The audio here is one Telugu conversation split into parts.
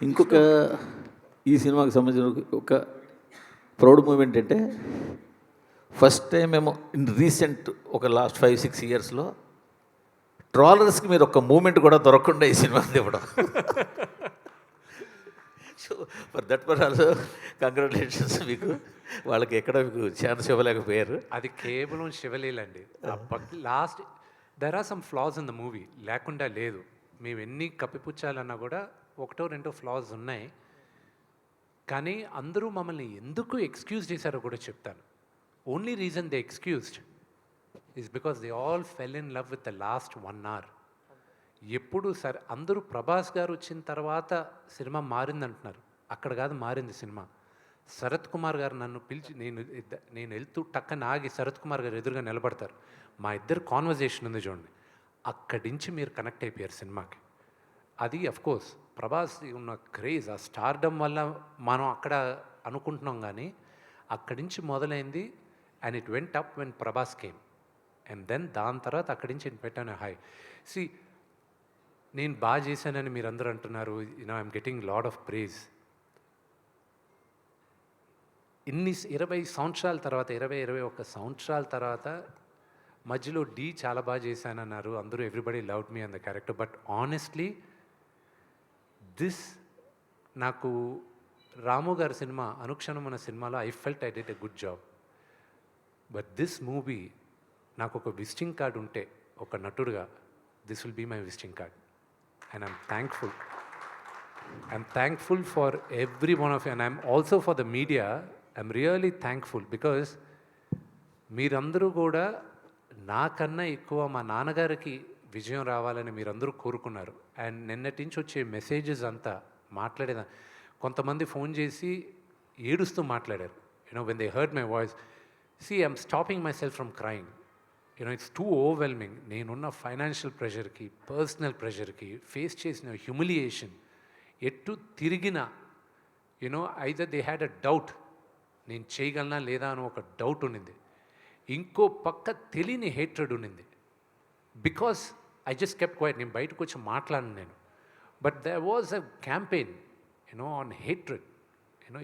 ఇంకొక ఈ సినిమాకి సంబంధించిన ఒక ప్రౌడ్ మూమెంట్ అంటే ఫస్ట్ టైం మేము ఇన్ రీసెంట్ ఒక లాస్ట్ 5-6 ఇయర్స్లో ట్రాలర్స్కి మీరు ఒక మూమెంట్ కూడా దొరకకుండా ఈ సినిమా ఇవ్వడం. So for that per also congratulations మీకు. వాళ్ళకి ఎక్కడ మీకు ఛాన్స్ ఇవ్వలేకపోయారు. అది కేవలం శివలీలండి. Last there are some flaws in the movie, లేకుండా లేదు. మేము ఎన్ని కప్పిపుచ్చాలన్నా కూడా ఒకటో రెండో ఫ్లాస్ ఉన్నాయి. కానీ అందరూ మమ్మల్ని ఎందుకు ఎక్స్క్యూజ్ చేశారో కూడా చెప్తాను. Only reason they excused is because they all fell in love with the last 1 hour. ఎప్పుడు సరే అందరూ ప్రభాస్ గారు వచ్చిన తర్వాత సినిమా మారిందంటున్నారు. అక్కడ కాదు మారింది సినిమా. శరత్ కుమార్ గారు నన్ను పిలిచి నేను వెళ్తూ టక్కన ఆగి శరత్ కుమార్ గారు ఎదురుగా నిలబడతారు. మా ఇద్దరు కాన్వర్జేషన్ ఉంది చూడండి. అక్కడి నుంచి మీరు కనెక్ట్ అయిపోయారు సినిమాకి. అది అఫ్కోర్స్ ప్రభాస్ ఉన్న క్రేజ్, ఆ స్టార్డమ్ వల్ల మనం అక్కడ అనుకుంటున్నాం. కానీ అక్కడి నుంచి మొదలైంది. And it went up when Prabhas came. And then దాని తర్వాత అక్కడి నుంచి నేను పెట్టాను హై. సి నేను బాగా చేశానని మీరు అందరూ అంటున్నారు. I'm getting lot of praise. ఇన్ని 20 సంవత్సరాల తర్వాత 21 సంవత్సరాల తర్వాత మధ్యలో డి చాలా బాగా చేశానన్నారు అందరూ. Everybody loved me on the character. But honestly this నాకు రాము గారి సినిమా అనుక్షణం అన్న సినిమాలో I felt I did a good job. But this movie నాకు ఒక విజిటింగ్ కార్డ్ ఉంటే ఒక నటుడుగా this will be my visiting card. And I'm thankful. I'm thankful for every one of you. And I'm also for the media. I'm really thankful because మీరందరూ కూడా నాకన్నా ఎక్కువ మా నాన్నగారికి విజయం రావాలని మీరందరూ కోరుకున్నారు. అండ్ నిన్నటి నుంచి వచ్చే మెసేజెస్ అంతా మాట్లాడేదా, కొంతమంది ఫోన్ చేసి ఏడుస్తూ మాట్లాడారు. When they heard my voice, I'm stopping my self from crying. It's two overwhelming. నేనున్న ఫైనాన్షియల్ ప్రెషర్కి, పర్సనల్ ప్రెషర్కి, ఫేస్ చేసిన హ్యూమిలియేషన్, ఎటు తిరిగిన either they had a doubt, నేను చేయగలనా లేదా అని ఒక డౌట్ ఉండింది. ఇంకో పక్క తెలియని హేట్రెడ్ ఉండింది. Because I just kept quiet. నేను బయటకు వచ్చి మాట్లాడను నేను. But there was a campaign on hatred.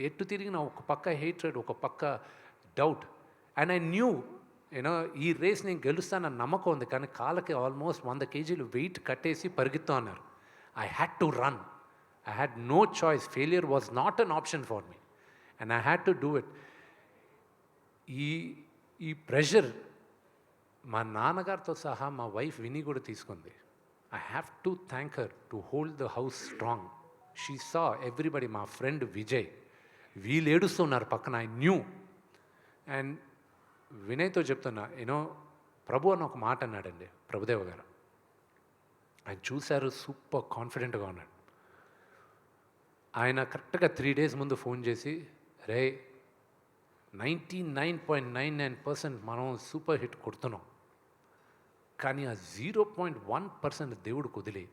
ఎటు తిరిగిన ఒక పక్క హేట్రెడ్, ఒక పక్క డౌట్. అండ్ ఐ న్యూ ఈ రేస్ నేను గెలుస్తానన్న నమ్మకం ఉంది. కానీ కాళ్ళకి ఆల్మోస్ట్ 100 kgs వెయిట్ కట్టేసి పరిగెత్తు అన్నారు. I had to run. I had no choice. Failure was not an option for me. And I had to do it. ఈ ప్రెషర్ మా నాన్నగారితో సహా మా వైఫ్ విని కూడా తీసుకుంది. I have to thank her to hold the house strong. She saw everybody. మా ఫ్రెండ్ విజయ్, వీళ్ళు ఏడుస్తున్నారు పక్కన. I knew. అండ్ వినయ్తో చెప్తున్నా, ప్రభు అని ఒక మాట అన్నాడండి ప్రభుదేవ గారు. ఆయన చూశారు, సూపర్ కాన్ఫిడెంట్గా ఉన్నాడు. ఆయన కరెక్ట్గా 3 days ముందు ఫోన్ చేసి, రే 99.99% మనం సూపర్ హిట్ కొడుతున్నాం, కానీ ఆ 0.1% దేవుడు కుదిలి,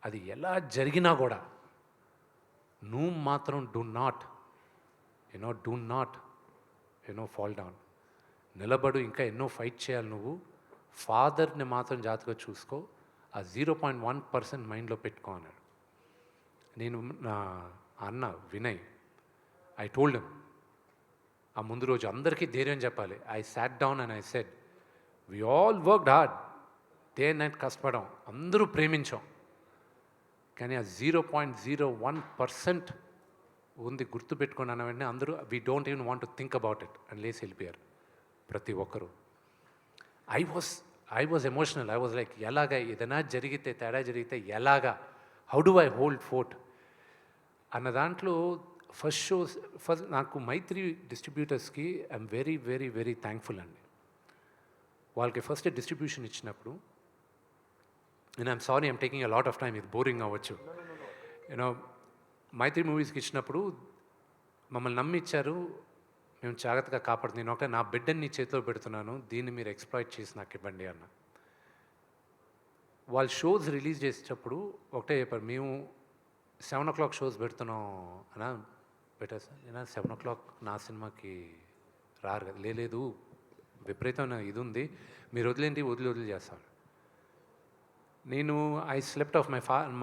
అది ఎలా జరిగినా కూడా నువ్వు మాత్రం డూ నాట్ ఫాల్ డౌన్. నిలబడు, ఇంకా ఎన్నో ఫైట్ చేయాలి నువ్వు. ఫాదర్ని మాత్రం జాగ్రత్తగా చూసుకో, ఆ 0.1% మైండ్లో పెట్టుకో అన్నాడు. నేను నా అన్న వినయ్, ఐ టోల్డ్ హిమ్, ఆ ముందు రోజు అందరికీ ధైర్యం చెప్పాలి. I sat down and I said, we all worked hard, day and night కష్టపడాం, అందరూ ప్రేమించాం, కానీ ఆ 0.01% ఉంది గుర్తుపెట్టుకున్నాను. వెంటనే అందరూ we don't even want to think about it అని లేసి వెళ్ళిపోయారు ప్రతి ఒక్కరూ. I was emotional. I was like, ఎలాగా ఏదైనా జరిగితే, తేడా జరిగితే ఎలాగా, how do I hold fort అన్న దాంట్లో ఫస్ట్ నాకు మైత్రి డిస్ట్రిబ్యూటర్స్కి I'm very very very thankful అండి. వాళ్ళకి ఫస్ట్ డిస్ట్రిబ్యూషన్ ఇచ్చినప్పుడు, and I'm sorry I'm taking a lot of time, ఇది బోరింగ్ అవ్వచ్చు. మైత్రి మూవీస్కి ఇచ్చినప్పుడు మమ్మల్ని నమ్మి ఇచ్చారు, మేము జాగ్రత్తగా కాపాడుతున్నాను. ఒక నా బిడ్డని నీ చేతిలో పెడుతున్నాను, దీన్ని మీరు ఎక్స్ప్లాయిట్ చేసి నాకు ఇవ్వండి అన్న. వాళ్ళు షోస్ రిలీజ్ చేసేటప్పుడు ఒకటే చెప్పారు, మేము 7 o'clock షోస్ పెడుతున్నాం అన్నా. పెట్టారు సార్, నేను 7 o'clock నా సినిమాకి రారు కదా. లేదు, విపరీతమైన ఇది ఉంది, మీరు వదిలేంటి, వదిలి చేస్తాను. నేను ఐ స్లెప్ట్ ఆఫ్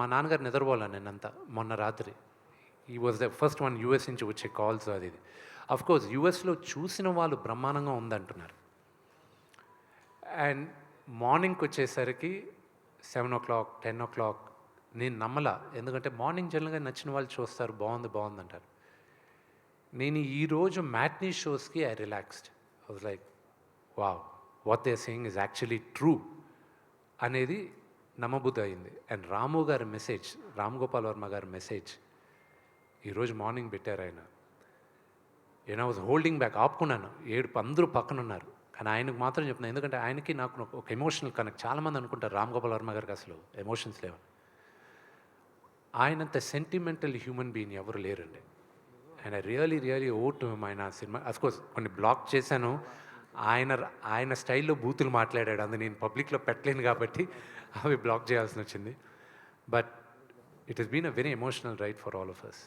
మా నాన్నగారు నిద్రపోలేను నేనంతా మొన్న రాత్రి. ఈ was the first one US నుంచి వచ్చే కాల్స్ అది ఇది. అఫ్ కోర్స్ యూఎస్లో చూసిన వాళ్ళు బ్రహ్మాండంగా ఉందంటున్నారు. అండ్ మార్నింగ్కి వచ్చేసరికి 7:00, 10:00 నేను నమ్మలా. ఎందుకంటే మార్నింగ్ జనరల్గా నచ్చిన వాళ్ళు చూస్తారు, బాగుంది అంటారు. నేను ఈరోజు మ్యాట్నీ షోస్కి I relaxed. I was like wow, what they are saying is actually true అనేది నమ్మబుద్ధి అయింది. అండ్ రాము గారి మెసేజ్, రామ్ గోపాల్ వర్మ గారి మెసేజ్ ఈరోజు మార్నింగ్ పెట్టారు ఆయన. ఐ వాజ్ హోల్డింగ్ బ్యాక్, ఆపుకున్నాను. ఏడుపు, అందరూ పక్కన ఉన్నారు, కానీ ఆయనకు మాత్రం చెప్తున్నాను. ఎందుకంటే ఆయనకి నాకు ఒక ఎమోషనల్ కనెక్ట్. చాలామంది అనుకుంటారు రామ్ గోపాల్ వర్మ గారికి అసలు ఎమోషన్స్ లేవు. ఆయనంత సెంటిమెంటల్ హ్యూమన్ బీయింగ్ ఎవరు లేరండి. And I really owe to him. ఆయన సినిమా అఫ్కోర్స్ కొన్ని బ్లాక్ చేశాను. ఆయన స్టైల్లో బూతులు మాట్లాడాడు, అందుకు నేను పబ్లిక్లో పెట్టలేను కాబట్టి అవి బ్లాక్ చేయాల్సి వచ్చింది. But it has been a very emotional ride for all of us.